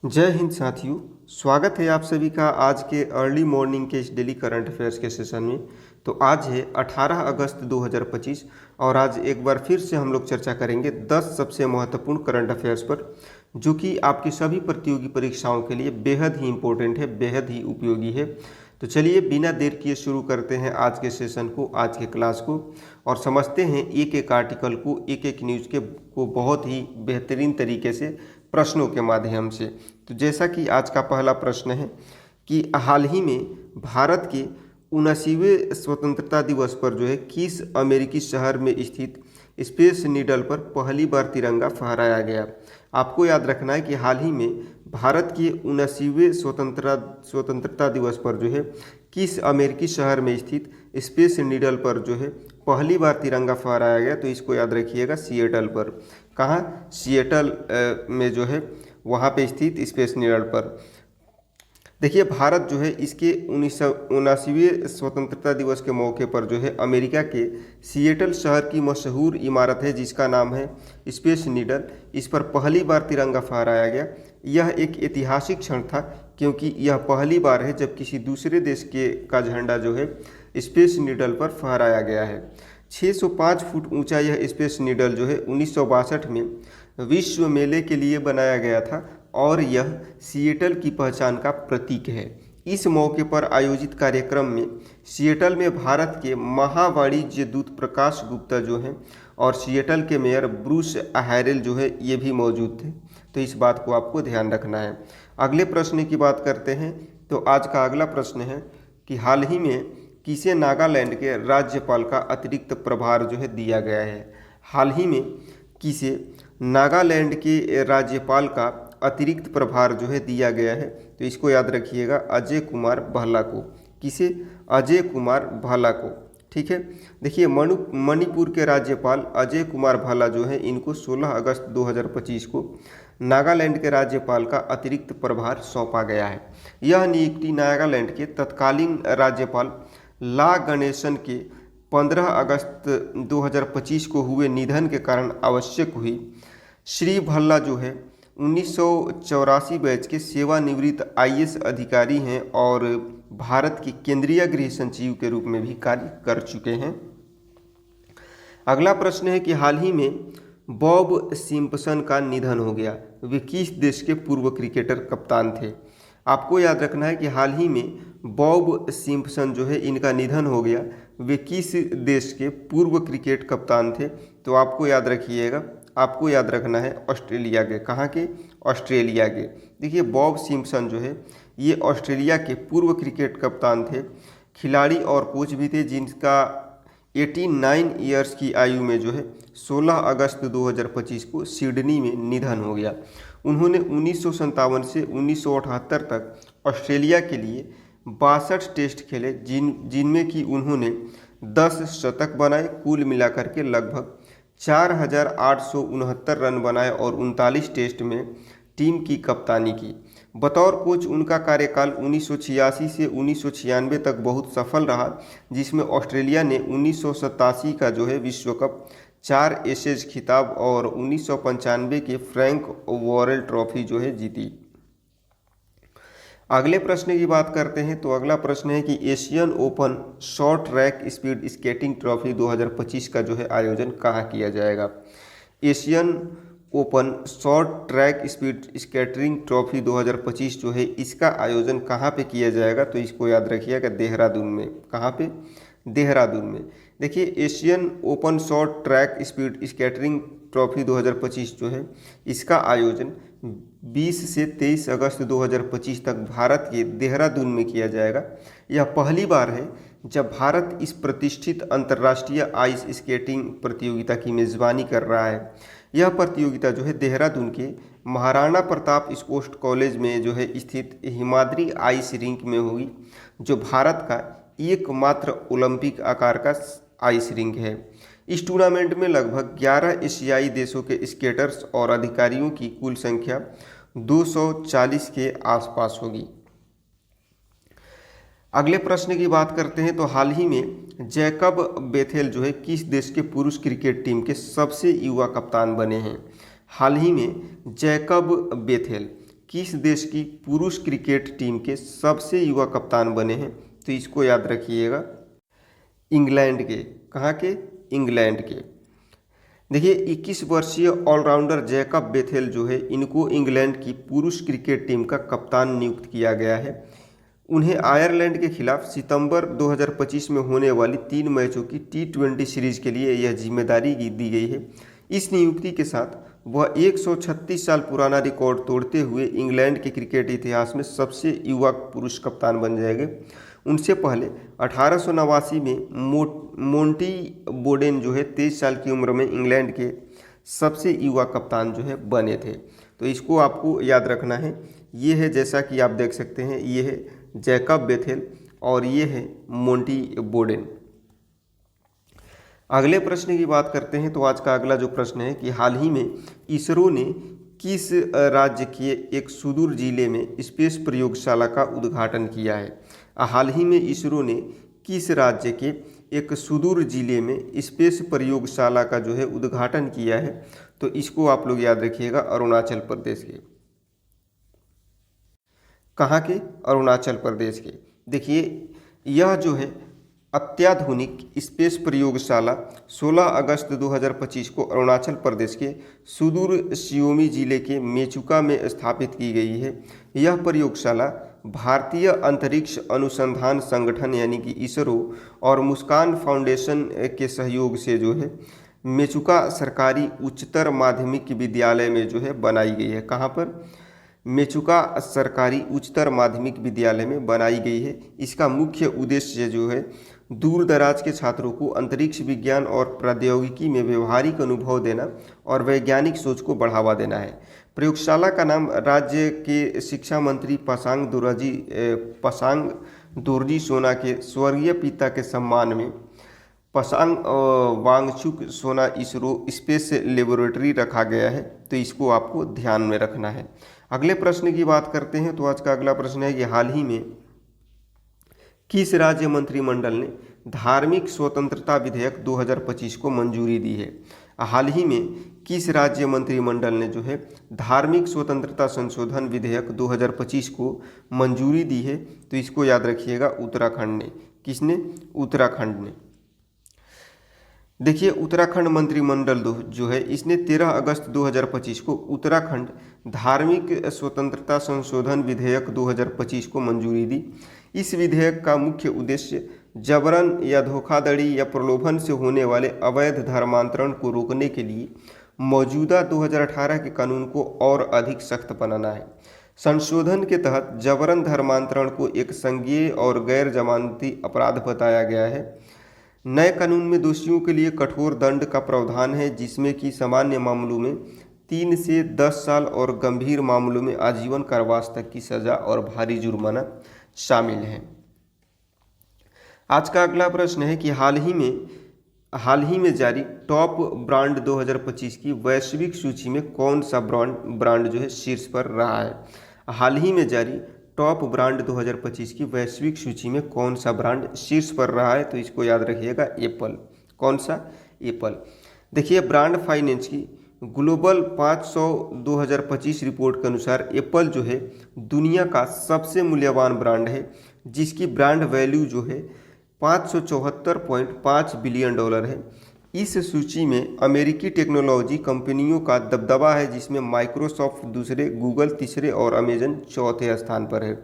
जय हिंद साथियों। स्वागत है आप सभी का आज के अर्ली मॉर्निंग के इस डेली करंट अफेयर्स के सेशन में। तो आज है 18 अगस्त 2025 और आज एक बार फिर से हम लोग चर्चा करेंगे 10 सबसे महत्वपूर्ण करंट अफेयर्स पर, जो कि आपकी सभी प्रतियोगी परीक्षाओं के लिए बेहद ही इम्पोर्टेंट है, बेहद ही उपयोगी है। तो चलिए बिना देर किए शुरू करते हैं आज के सेशन को, आज के क्लास को, और समझते हैं एक एक आर्टिकल को, एक एक न्यूज़ को बहुत ही बेहतरीन तरीके से प्रश्नों के माध्यम से। तो जैसा कि आज का पहला प्रश्न है कि हाल ही में भारत के 79वें स्वतंत्रता दिवस पर जो है किस अमेरिकी शहर में स्थित स्पेस नीडल पर पहली बार तिरंगा फहराया गया। आपको याद रखना है कि हाल ही में भारत के 79वें स्वतंत्रता दिवस पर जो है किस अमेरिकी शहर में स्थित स्पेस नीडल पर जो है पहली बार तिरंगा फहराया गया। तो इसको याद रखिएगा, सिएटल पर। कहाँ? सिएटल में जो है वहाँ पे स्थित स्पेस नीडल पर। देखिए, भारत जो है इसके 79वें स्वतंत्रता दिवस के मौके पर जो है अमेरिका के सिएटल शहर की मशहूर इमारत है जिसका नाम है स्पेस नीडल, इस पर पहली बार तिरंगा फहराया गया। यह एक ऐतिहासिक क्षण था क्योंकि यह पहली बार है जब किसी दूसरे देश का झंडा जो है स्पेस नीडल पर फहराया गया है। 605 फुट ऊंचा यह स्पेस नीडल जो है 1962 में विश्व मेले के लिए बनाया गया था और यह सिएटल की पहचान का प्रतीक है। इस मौके पर आयोजित कार्यक्रम में सिएटल में भारत के महावाणिज्य दूत प्रकाश गुप्ता जो हैं और सिएटल के मेयर ब्रूस हैरेल जो है ये भी मौजूद थे। तो इस बात को आपको ध्यान रखना है। अगले प्रश्न की बात करते हैं। तो आज का अगला प्रश्न है कि हाल ही में किसे नागालैंड के राज्यपाल का अतिरिक्त प्रभार जो है दिया गया है। हाल ही में किसे नागालैंड के राज्यपाल का अतिरिक्त प्रभार जो है दिया गया है। तो इसको याद रखिएगा, अजय कुमार भल्ला को। किसे? अजय कुमार भल्ला को। ठीक है। देखिए, मणिपुर के राज्यपाल अजय कुमार भल्ला जो है इनको 16 अगस्त 2025 को नागालैंड के राज्यपाल का अतिरिक्त प्रभार सौंपा गया है। यह नियुक्ति नागालैंड के तत्कालीन राज्यपाल ला गणेशन के 15 अगस्त 2025 को हुए निधन के कारण आवश्यक हुई। श्री भल्ला जो है 1984 बैच के सेवानिवृत्त आईएएस अधिकारी हैं और भारत की केंद्रीय गृह सचिव के रूप में भी कार्य कर चुके हैं। अगला प्रश्न है कि हाल ही में बॉब सिम्पसन का निधन हो गया। वे किस देश के पूर्व क्रिकेटर कप्तान थे? आपको याद रखना है कि हाल ही में बॉब सिम्पसन जो है इनका निधन हो गया। वे किस देश के पूर्व क्रिकेट कप्तान थे? तो आपको याद रखिएगा, आपको याद रखना है ऑस्ट्रेलिया के। कहाँ के? ऑस्ट्रेलिया के। देखिए, बॉब सिम्पसन जो है ये ऑस्ट्रेलिया के पूर्व क्रिकेट कप्तान थे, खिलाड़ी और कोच भी थे, जिनका 89 ईयर्स की आयु में जो है 16 अगस्त 2025 को सिडनी में निधन हो गया। उन्होंने 1957 से 1978 तक ऑस्ट्रेलिया के लिए 62 टेस्ट खेले, जिनमें कि उन्होंने 10 शतक बनाए। कुल मिलाकर के लगभग 4869 रन बनाए और 39 टेस्ट में टीम की कप्तानी की। बतौर कोच उनका कार्यकाल 1986 से 1996 तक बहुत सफल रहा, जिसमें ऑस्ट्रेलिया ने 1987 का जो है विश्व कप, 4 एशेज खिताब और 1995 के फ्रैंक वॉरेल ट्रॉफी जो है जीती। अगले प्रश्न की बात करते हैं। तो अगला प्रश्न है कि Asian open short track speed skating trophy 2025 का जो है आयोजन कहाँ किया जाएगा। Asian open short track speed skating trophy 2025 जो है इसका आयोजन कहाँ पे किया जाएगा। तो इसको याद रखिएगा, देहरादून में। कहाँ पे? देहरादून में। देखिए, Asian open short track speed skating trophy 2025 जो है इसका आयोजन 20 से 23 अगस्त 2025 तक भारत के देहरादून में किया जाएगा। यह पहली बार है जब भारत इस प्रतिष्ठित अंतर्राष्ट्रीय आइस स्केटिंग प्रतियोगिता की मेज़बानी कर रहा है। यह प्रतियोगिता जो है देहरादून के महाराणा प्रताप स्पोर्ट्स कॉलेज में जो है स्थित हिमाद्री आइस रिंक में होगी, जो भारत का एकमात्र ओलंपिक आकार का आइस रिंक है। इस टूर्नामेंट में लगभग 11 एशियाई देशों के स्केटर्स और अधिकारियों की कुल संख्या 240 के आसपास होगी। अगले प्रश्न की बात करते हैं। तो हाल ही में जैकब बेथेल जो है किस देश के पुरुष क्रिकेट टीम के सबसे युवा कप्तान बने हैं। हाल ही में जैकब बेथेल किस देश की पुरुष क्रिकेट टीम के सबसे युवा कप्तान बने हैं? तो इसको याद रखिएगा, इंग्लैंड के। कहाँ के? इंग्लैंड के। देखिए 21 वर्षीय ऑलराउंडर जैकब बेथेल जो है, इनको इंग्लैंड की पुरुष क्रिकेट टीम का कप्तान नियुक्त किया गया है। उन्हें आयरलैंड के खिलाफ सितंबर 2025 में होने वाली 3 मैचों की T20 सीरीज के लिए यह जिम्मेदारी दी गई है। इस नियुक्ति के साथ वह 136 साल पुराना रिकॉर्ड तोड़ते हुए इंग्लैंड के क्रिकेट इतिहास में सबसे युवा पुरुष कप्तान बन जाएंगे। उनसे पहले 1889 में मोंटी बोडेन जो है 23 साल की उम्र में इंग्लैंड के सबसे युवा कप्तान जो है बने थे। तो इसको आपको याद रखना है। ये है, जैसा कि आप देख सकते हैं, ये है जैकब बेथेल और ये है मोंटी बोडेन। अगले प्रश्न की बात करते हैं। तो आज का अगला जो प्रश्न है कि हाल ही में इसरो ने किस राज्य के एक सुदूर जिले में स्पेस प्रयोगशाला का उद्घाटन किया है? हाल ही में इसरो ने किस राज्य के एक सुदूर जिले में स्पेस प्रयोगशाला का जो है उद्घाटन किया है? तो इसको आप लोग याद रखिएगा, अरुणाचल प्रदेश के। कहाँ के? अरुणाचल प्रदेश के। देखिए यह जो है अत्याधुनिक स्पेस प्रयोगशाला 16 अगस्त 2025 को अरुणाचल प्रदेश के सुदूर सियोमी जिले के मेचुका में स्थापित की गई है। यह प्रयोगशाला भारतीय अंतरिक्ष अनुसंधान संगठन यानी कि इसरो और मुस्कान फाउंडेशन के सहयोग से जो है मेचुका सरकारी उच्चतर माध्यमिक विद्यालय में जो है बनाई गई है। कहाँ पर? मेचुका सरकारी उच्चतर माध्यमिक विद्यालय में बनाई गई है। इसका मुख्य उद्देश्य जो है दूर दराज के छात्रों को अंतरिक्ष विज्ञान और प्रौद्योगिकी में व्यवहारिक अनुभव देना और वैज्ञानिक सोच को बढ़ावा देना है। प्रयोगशाला का नाम राज्य के शिक्षा मंत्री पासांग दोरजी सोना के स्वर्गीय पिता के सम्मान में पासांग वांगचुक सोना इसरो स्पेस लेबोरेटरी रखा गया है। तो इसको आपको ध्यान में रखना है। अगले प्रश्न की बात करते हैं। तो आज का अगला प्रश्न है कि हाल ही में किस राज्य मंत्रिमंडल ने धार्मिक स्वतंत्रता विधेयक 2025 को मंजूरी दी है? हाल ही में किस राज्य मंत्रिमंडल ने जो है धार्मिक स्वतंत्रता संशोधन विधेयक 2025 को मंजूरी दी है? तो इसको याद रखिएगा, उत्तराखंड ने। किसने? उत्तराखंड ने। देखिए उत्तराखंड मंत्रिमंडल जो है इसने 13 अगस्त 2025 को उत्तराखंड धार्मिक स्वतंत्रता संशोधन विधेयक 2025 को मंजूरी दी। इस विधेयक का मुख्य उद्देश्य जबरन या धोखाधड़ी या प्रलोभन से होने वाले अवैध धर्मांतरण को रोकने के लिए मौजूदा 2018 के कानून को और अधिक सख्त बनाना है। संशोधन के तहत जबरन धर्मांतरण को एक संज्ञेय और गैर जमानती अपराध बताया गया है। नए कानून में दोषियों के लिए कठोर दंड का प्रावधान है, जिसमें कि सामान्य मामलों में 3 से 10 साल और गंभीर मामलों में आजीवन कारावास तक की सजा और भारी जुर्माना शामिल है। आज का अगला प्रश्न है कि हाल ही में जारी टॉप ब्रांड 2025 की वैश्विक सूची में कौन सा ब्रांड जो है शीर्ष पर रहा है? हाल ही में जारी टॉप ब्रांड 2025 की वैश्विक सूची में कौन सा ब्रांड शीर्ष पर रहा है? तो इसको याद रखिएगा, एप्पल। कौन सा? एप्पल। देखिए ब्रांड फाइनेंस की ग्लोबल 500 2025 रिपोर्ट के अनुसार एप्पल जो है दुनिया का सबसे मूल्यवान ब्रांड है, जिसकी ब्रांड वैल्यू जो है $574.5 बिलियन है। इस सूची में अमेरिकी टेक्नोलॉजी कंपनियों का दबदबा है, जिसमें माइक्रोसॉफ्ट दूसरे, गूगल तीसरे और अमेजन चौथे स्थान पर है।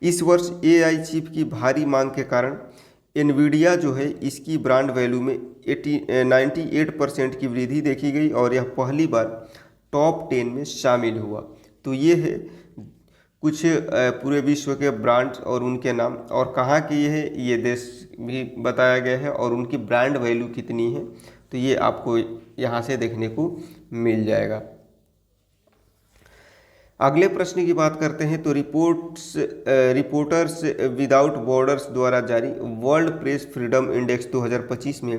इस वर्ष AI चिप की भारी मांग के कारण एनवीडिया जो है इसकी ब्रांड वैल्यू में 98% की वृद्धि देखी गई और यह पहली बार टॉप 10 में शामिल हुआ। तो ये है कुछ पूरे विश्व के ब्रांड्स और उनके नाम, और कहाँ के ये है ये देश भी बताया गया है और उनकी ब्रांड वैल्यू कितनी है, तो ये आपको यहाँ से देखने को मिल जाएगा। अगले प्रश्न की बात करते हैं। तो रिपोर्टर्स विदाउट बॉर्डर्स द्वारा जारी वर्ल्ड प्रेस फ्रीडम इंडेक्स 2025 में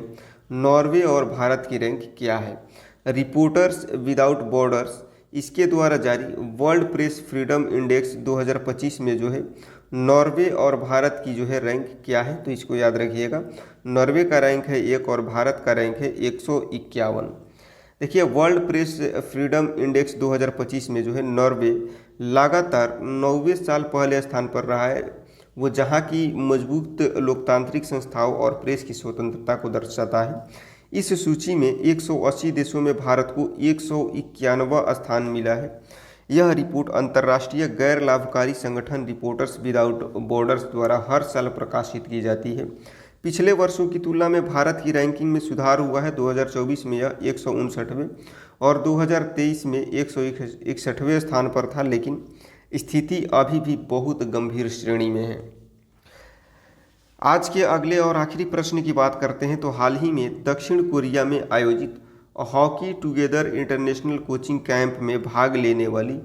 नॉर्वे और भारत की रैंक क्या है? रिपोर्टर्स विदाउट बॉर्डर्स इसके द्वारा जारी वर्ल्ड प्रेस फ्रीडम इंडेक्स 2025 में जो है नॉर्वे और भारत की जो है रैंक क्या है? तो इसको याद रखिएगा, नॉर्वे का रैंक है 1 और भारत का रैंक है 151। देखिए वर्ल्ड प्रेस फ्रीडम इंडेक्स 2025 में जो है नॉर्वे लगातार 9वें साल पहले स्थान पर रहा है, वो जहां की मजबूत लोकतांत्रिक संस्थाओं और प्रेस की स्वतंत्रता को दर्शाता है। इस सूची में 180 देशों में भारत को 191वां स्थान मिला है। यह रिपोर्ट अंतर्राष्ट्रीय गैर लाभकारी संगठन रिपोर्टर्स विदाउट बॉर्डर्स द्वारा हर साल प्रकाशित की जाती है। पिछले वर्षों की तुलना में भारत की रैंकिंग में सुधार हुआ है। 2024 में यह 159वें और 2023 में 161वें स्थान पर था, लेकिन स्थिति अभी भी बहुत गंभीर श्रेणी में है। आज के अगले और आखिरी प्रश्न की बात करते हैं तो हाल ही में दक्षिण कोरिया में आयोजित hockey together international coaching camp में भाग लेने वाली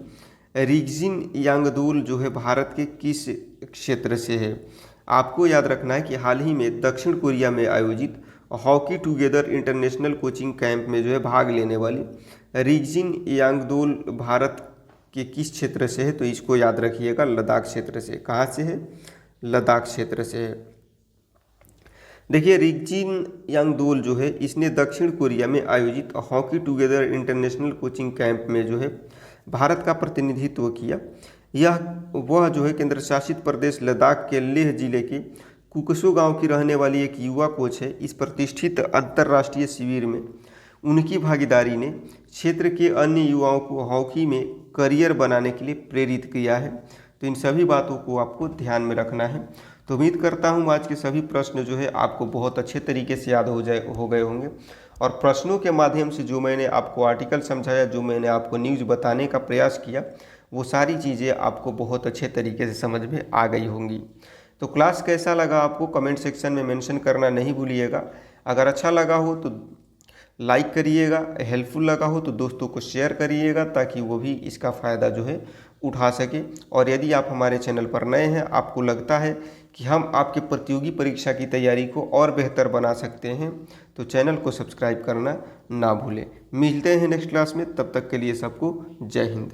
रिगजिन यांगदोल जो है भारत के किस क्षेत्र से है। आपको याद रखना है कि हाल ही में दक्षिण कोरिया में आयोजित hockey together international coaching camp में जो है भाग लेने वाली रिगजिन यांगदोल भारत के किस क्षेत्र से है, तो इसको याद रखिएगा, लद्दाख क्षेत्र से। कहाँ से है? लद्दाख क्षेत्र से है। देखिए, रिगजिन यांगदोल जो है इसने दक्षिण कोरिया में आयोजित hockey together international coaching camp में जो है भारत का प्रतिनिधित्व किया। वह जो है केंद्र शासित प्रदेश लद्दाख के लेह जिले के कुकसो गांव की रहने वाली एक युवा कोच है। इस प्रतिष्ठित अंतर्राष्ट्रीय शिविर में उनकी भागीदारी ने क्षेत्र के अन्य युवाओं को हॉकी में करियर बनाने के लिए प्रेरित किया है। तो इन सभी बातों को आपको ध्यान में रखना है। तो उम्मीद करता हूँ आज के सभी प्रश्न जो है आपको बहुत अच्छे तरीके से याद हो गए होंगे, और प्रश्नों के माध्यम से जो मैंने आपको आर्टिकल समझाया, जो मैंने आपको न्यूज़ बताने का प्रयास किया, वो सारी चीज़ें आपको बहुत अच्छे तरीके से समझ में आ गई होंगी। तो क्लास कैसा लगा आपको कमेंट सेक्शन में मेंशन करना नहीं भूलिएगा। अगर अच्छा लगा हो तो लाइक करिएगा, हेल्पफुल लगा हो तो दोस्तों को शेयर करिएगा ताकि वो भी इसका फ़ायदा जो है उठा सके। और यदि आप हमारे चैनल पर नए हैं, आपको लगता है कि हम आपके प्रतियोगी परीक्षा की तैयारी को और बेहतर बना सकते हैं, तो चैनल को सब्सक्राइब करना ना भूलें। मिलते हैं नेक्स्ट क्लास में, तब तक के लिए सबको जय हिंद।